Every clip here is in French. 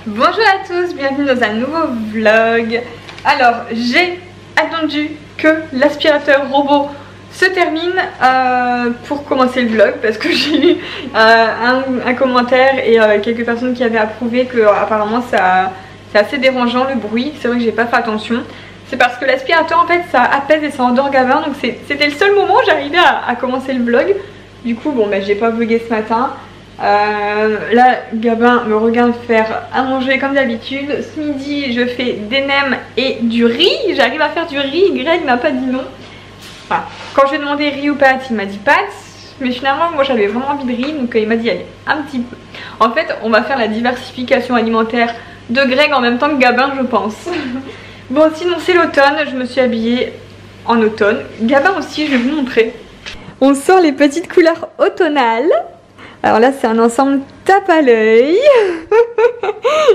Bonjour à tous, bienvenue dans un nouveau vlog. Alors j'ai attendu que l'aspirateur robot se termine pour commencer le vlog, parce que j'ai eu un commentaire et quelques personnes qui avaient approuvé que apparemment c'est assez dérangeant le bruit. C'est vrai que j'ai pas fait attention. C'est parce que l'aspirateur en fait ça apaise et ça endort Gabin, donc c'était le seul moment où j'arrivais à commencer le vlog. Du coup bon bah j'ai pas vlogué ce matin. Là Gabin me regarde faire à manger comme d'habitude. Ce midi je fais des nems et du riz. J'arrive à faire du riz, Greg n'a pas dit non. Enfin, quand je lui ai demandé riz ou pâtes, il m'a dit pâtes. Mais finalement moi j'avais vraiment envie de riz, donc il m'a dit allez un petit peu. En fait on va faire la diversification alimentaire de Greg en même temps que Gabin je pense. Bon sinon c'est l'automne, je me suis habillée en automne. Gabin aussi, je vais vous montrer. On sort les petites couleurs automnales. Alors là c'est un ensemble tape à l'œil.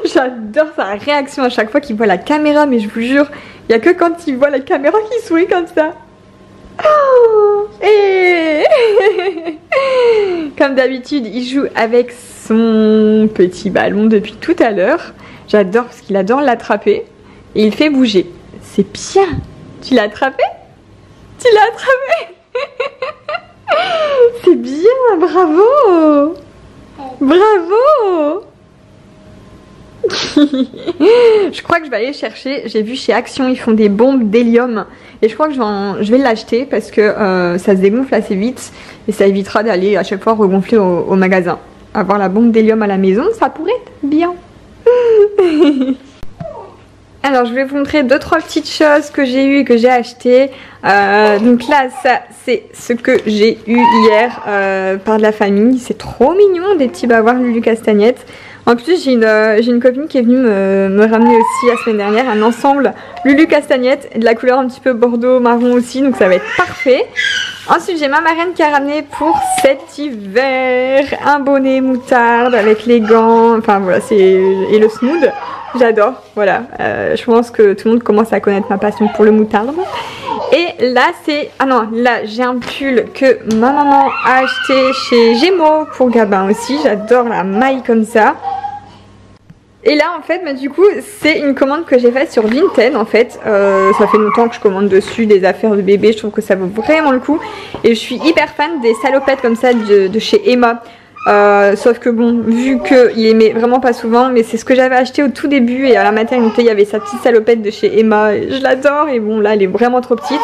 J'adore sa réaction à chaque fois qu'il voit la caméra, mais je vous jure, il n'y a que quand il voit la caméra qu'il sourit comme ça. Oh, et comme d'habitude il joue avec son petit ballon depuis tout à l'heure. J'adore parce qu'il adore l'attraper et il fait bouger. C'est bien. Tu l'as attrapé? Tu l'as attrapé? C'est bien, bravo. Bravo. Je crois que je vais aller chercher, j'ai vu chez Action ils font des bombes d'hélium et je crois que je vais l'acheter parce que ça se dégonfle assez vite et ça évitera d'aller à chaque fois regonfler au magasin. Avoir la bombe d'hélium à la maison, ça pourrait être bien. Alors je vais vous montrer 2-3 petites choses que j'ai eues et que j'ai achetées. Donc là ça c'est ce que j'ai eu hier par de la famille. C'est trop mignon, des petits bavoirs Lulu Castagnette. En plus j'ai une copine qui est venue me ramener aussi la semaine dernière un ensemble Lulu Castagnette de la couleur un petit peu bordeaux marron aussi, donc ça va être parfait. Ensuite j'ai ma marraine qui a ramené pour cet hiver un bonnet moutarde avec les gants, enfin voilà, et le smooth. J'adore, voilà, je pense que tout le monde commence à connaître ma passion pour le moutarde. Et là c'est, ah non, là j'ai un pull que ma maman a acheté chez Gémeaux pour Gabin aussi. J'adore la maille comme ça. Et là en fait bah, du coup c'est une commande que j'ai faite sur Vinted en fait. Ça fait longtemps que je commande dessus des affaires de bébé, je trouve que ça vaut vraiment le coup. Et je suis hyper fan des salopettes comme ça de chez Emma. Sauf que bon, vu qu'il aimait vraiment pas souvent, mais c'est ce que j'avais acheté au tout début et à la maternité il y avait sa petite salopette de chez Emma et je l'adore. Et bon là elle est vraiment trop petite.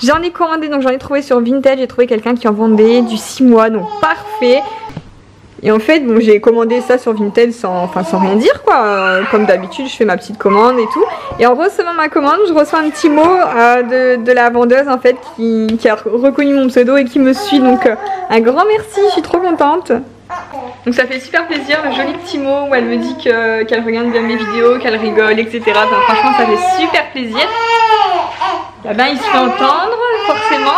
J'en ai commandé, donc j'en ai trouvé sur Vinted, j'ai trouvé quelqu'un qui en vendait du 6 mois, donc parfait. Et en fait bon j'ai commandé ça sur Vinted sans rien dire quoi, comme d'habitude je fais ma petite commande et tout. Et en recevant ma commande je reçois un petit mot de la vendeuse en fait qui a reconnu mon pseudo et qui me suit, donc un grand merci, je suis trop contente. Donc ça fait super plaisir, le joli petit mot où elle me dit qu'elle regarde bien mes vidéos, qu'elle rigole, etc. Enfin, franchement ça fait super plaisir. Là ben il se fait entendre forcément.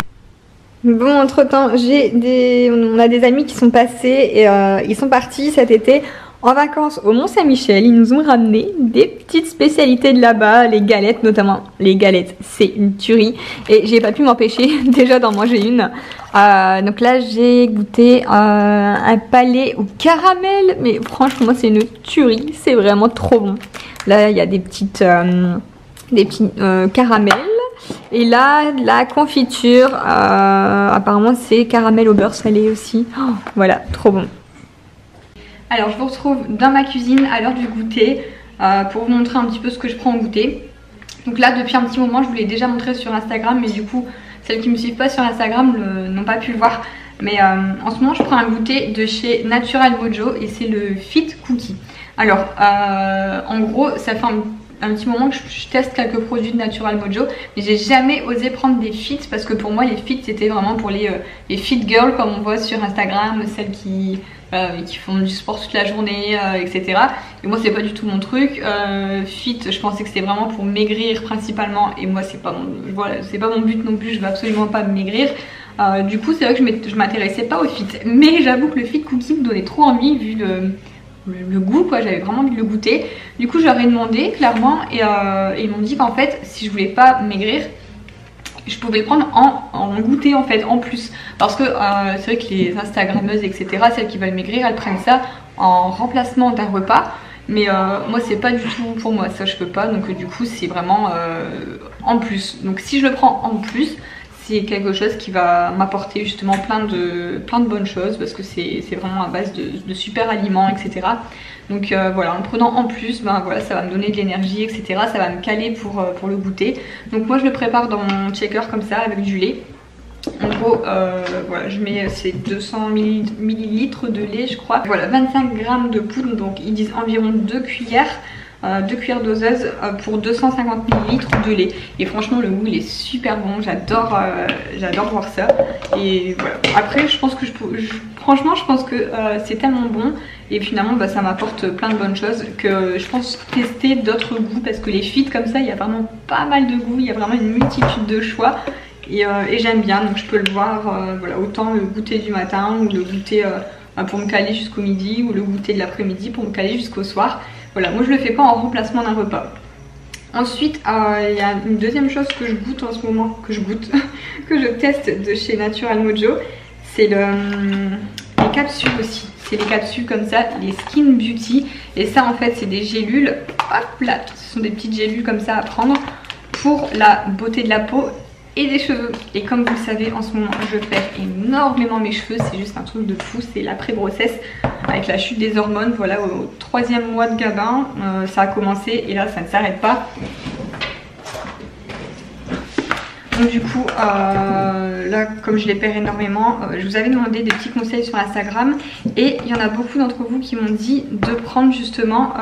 Bon entre temps on a des amis qui sont passés et ils sont partis cet été en vacances au Mont Saint-Michel. Ils nous ont ramené des petites spécialités de là-bas, les galettes notamment. Les galettes c'est une tuerie et j'ai pas pu m'empêcher déjà d'en manger une. Donc là j'ai goûté un palais au caramel, mais franchement c'est une tuerie, c'est vraiment trop bon. Là il y a des petits caramels. Et là, la confiture, apparemment c'est caramel au beurre salé aussi. Oh, voilà, trop bon. Alors je vous retrouve dans ma cuisine à l'heure du goûter pour vous montrer un petit peu ce que je prends au goûter. Donc là depuis un petit moment je vous l'ai déjà montré sur Instagram, mais du coup celles qui ne me suivent pas sur Instagram n'ont pas pu le voir. Mais en ce moment je prends un goûter de chez Natural Mojo et c'est le Fit Cookie. Alors en gros ça fait un petit moment que je teste quelques produits de Natural Mojo, mais j'ai jamais osé prendre des fits parce que pour moi les fits c'était vraiment pour les fit girls comme on voit sur Instagram, celles qui font du sport toute la journée, etc. Et moi c'est pas du tout mon truc. Fit, je pensais que c'était vraiment pour maigrir principalement et moi c'est pas mon but non plus, je veux absolument pas maigrir. Du coup c'est vrai que je m'intéressais pas au fit, mais j'avoue que le Fit Cookie me donnait trop envie vu le goût quoi, j'avais vraiment envie de le goûter. Du coup j'aurais demandé clairement et ils m'ont dit qu'en fait si je voulais pas maigrir je pouvais le prendre en goûter en fait en plus, parce que c'est vrai que les instagrammeuses etc, celles qui veulent maigrir, elles prennent ça en remplacement d'un repas mais moi c'est pas du tout pour moi, ça je peux pas, donc du coup c'est vraiment en plus. Donc si je le prends en plus, c'est quelque chose qui va m'apporter justement plein de bonnes choses, parce que c'est vraiment à base de super aliments, etc. Donc voilà, en le prenant en plus, ben voilà, ça va me donner de l'énergie, etc. Ça va me caler pour le goûter. Donc moi je le prépare dans mon shaker comme ça avec du lait. En gros, voilà, je mets ces 200 ml de lait, je crois. Voilà, 25 g de poudre, donc ils disent environ 2 cuillères. 2 cuillères doseuses pour 250 ml de lait. Et franchement, le goût il est super bon. J'adore voir ça. Et voilà. Après, je pense que franchement, je pense que c'est tellement bon. Et finalement, bah, ça m'apporte plein de bonnes choses que je pense tester d'autres goûts, parce que les feeds comme ça, il y a vraiment pas mal de goûts. Il y a vraiment une multitude de choix. Et j'aime bien, donc je peux le voir, voilà, autant le goûter du matin ou le goûter pour me caler jusqu'au midi, ou le goûter de l'après-midi pour me caler jusqu'au soir. Voilà, moi je le fais pas en remplacement d'un repas. Ensuite, il y a une deuxième chose que je goûte en ce moment, que je teste de chez Natural Mojo, c'est les capsules aussi. C'est les capsules comme ça, les Skin Beauty. Et ça en fait c'est des gélules, hop là, ce sont des petites gélules comme ça à prendre pour la beauté de la peau et des cheveux. Et comme vous le savez, en ce moment je perds énormément mes cheveux, c'est juste un truc de fou, c'est l'après-grossesse avec la chute des hormones. Voilà, au 3e mois de Gabin, ça a commencé et là ça ne s'arrête pas. Donc du coup, là comme je les perds énormément, je vous avais demandé des petits conseils sur Instagram, et il y en a beaucoup d'entre vous qui m'ont dit de prendre justement,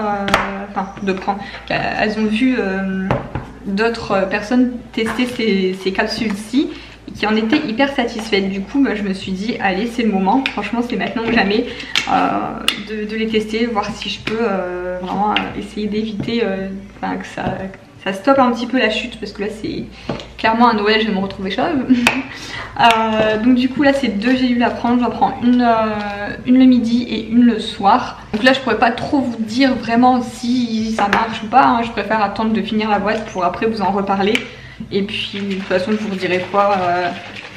elles ont vu d'autres personnes tester ces capsules-ci qui en étaient hyper satisfaites. Du coup, je me suis dit, allez, c'est le moment. Franchement, c'est maintenant ou jamais de les tester, voir si je peux vraiment essayer d'éviter que ça stoppe un petit peu la chute, parce que là, c'est clairement à Noël, je vais me retrouver chauve. Donc du coup, là, c'est 2 gélules à prendre. J'en prends une le midi et une le soir. Donc là, je pourrais pas trop vous dire vraiment si ça marche ou pas, hein. Je préfère attendre de finir la boîte pour après vous en reparler. Et puis, de toute façon, je vous dirai quoi,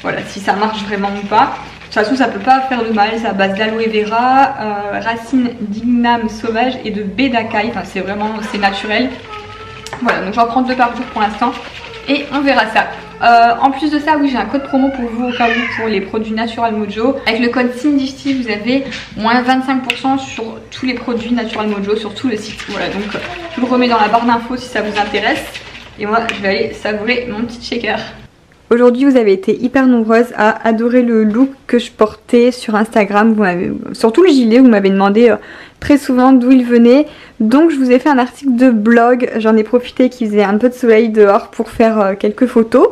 voilà, si ça marche vraiment ou pas. De toute façon, ça peut pas faire de mal, c'est à base d'aloe vera, racines d'igname sauvage et de baie d'acaille. Enfin, c'est naturel. Voilà, donc j'en prends 2 par jour pour l'instant et on verra ça. En plus de ça, oui, j'ai un code promo pour vous au cas où, pour les produits Natural Mojo. Avec le code Cindy, vous avez moins 25% sur tous les produits Natural Mojo, sur tout le site. Voilà, donc je vous le remets dans la barre d'infos si ça vous intéresse. Et moi, je vais aller savourer mon petit shaker. Aujourd'hui, vous avez été hyper nombreuses à adorer le look que je portais sur Instagram. Surtout le gilet, vous m'avez demandé très souvent d'où il venait. Donc je vous ai fait un article de blog. J'en ai profité qu'il faisait un peu de soleil dehors pour faire quelques photos.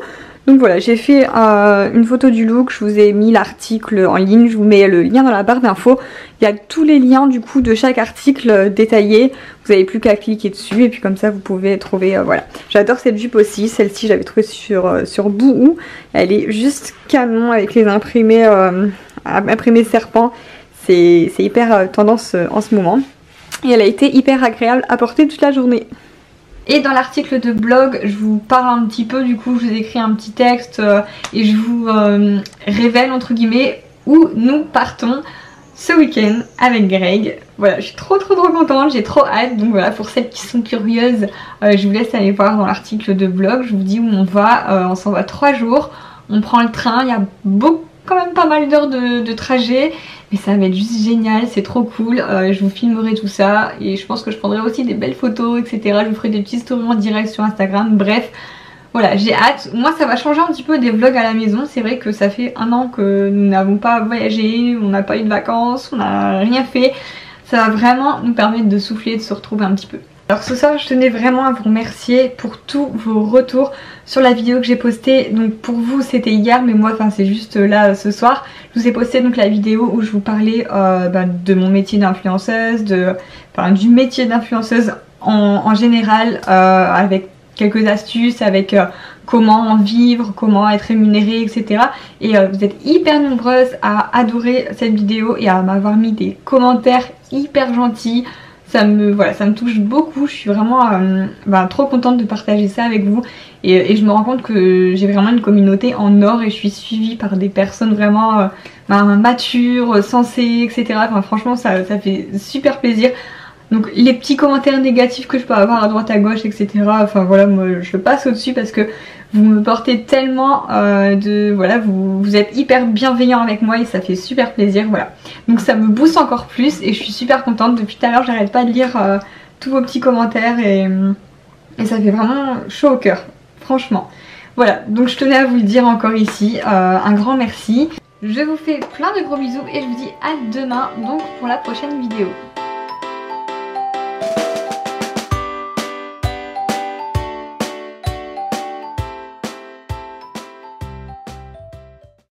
Donc voilà, j'ai fait une photo du look, je vous ai mis l'article en ligne, je vous mets le lien dans la barre d'infos. Il y a tous les liens du coup de chaque article détaillé, vous n'avez plus qu'à cliquer dessus et puis comme ça vous pouvez trouver, voilà. J'adore cette jupe aussi, celle-ci j'avais trouvée sur Boohoo, elle est juste canon avec les imprimés serpents, c'est hyper tendance en ce moment. Et elle a été hyper agréable à porter toute la journée. Et dans l'article de blog, je vous parle un petit peu, du coup je vous écris un petit texte et je vous révèle entre guillemets où nous partons ce week-end avec Greg. Voilà, je suis trop contente, j'ai trop hâte. Donc voilà, pour celles qui sont curieuses, je vous laisse aller voir dans l'article de blog. Je vous dis où on va, on s'en va 3 jours, on prend le train, il y a quand même pas mal d'heures de trajet. Mais ça va être juste génial, c'est trop cool, je vous filmerai tout ça et je pense que je prendrai aussi des belles photos, etc. Je vous ferai des petites stories en direct sur Instagram, bref, voilà, j'ai hâte. Moi ça va changer un petit peu des vlogs à la maison, c'est vrai que ça fait 1 an que nous n'avons pas voyagé, on n'a pas eu de vacances, on n'a rien fait. Ça va vraiment nous permettre de souffler, de se retrouver un petit peu. Alors ce soir je tenais vraiment à vous remercier pour tous vos retours sur la vidéo que j'ai postée. Donc pour vous c'était hier, mais moi c'est juste là ce soir. Je vous ai posté donc la vidéo où je vous parlais de mon métier d'influenceuse, du métier d'influenceuse en général, avec quelques astuces, avec comment en vivre, comment être rémunérée, etc. Et vous êtes hyper nombreuses à adorer cette vidéo et à m'avoir mis des commentaires hyper gentils. Ça me touche beaucoup, je suis vraiment trop contente de partager ça avec vous et je me rends compte que j'ai vraiment une communauté en or et je suis suivie par des personnes vraiment matures, sensées, etc. Enfin franchement ça fait super plaisir. Donc les petits commentaires négatifs que je peux avoir à droite à gauche, etc. Enfin voilà, moi je passe au-dessus parce que vous me portez tellement voilà, vous êtes hyper bienveillants avec moi et ça fait super plaisir, voilà. Donc ça me booste encore plus et je suis super contente. Depuis tout à l'heure j'arrête pas de lire tous vos petits commentaires et ça fait vraiment chaud au cœur, franchement. Voilà, donc je tenais à vous le dire encore ici, un grand merci. Je vous fais plein de gros bisous et je vous dis à demain donc pour la prochaine vidéo.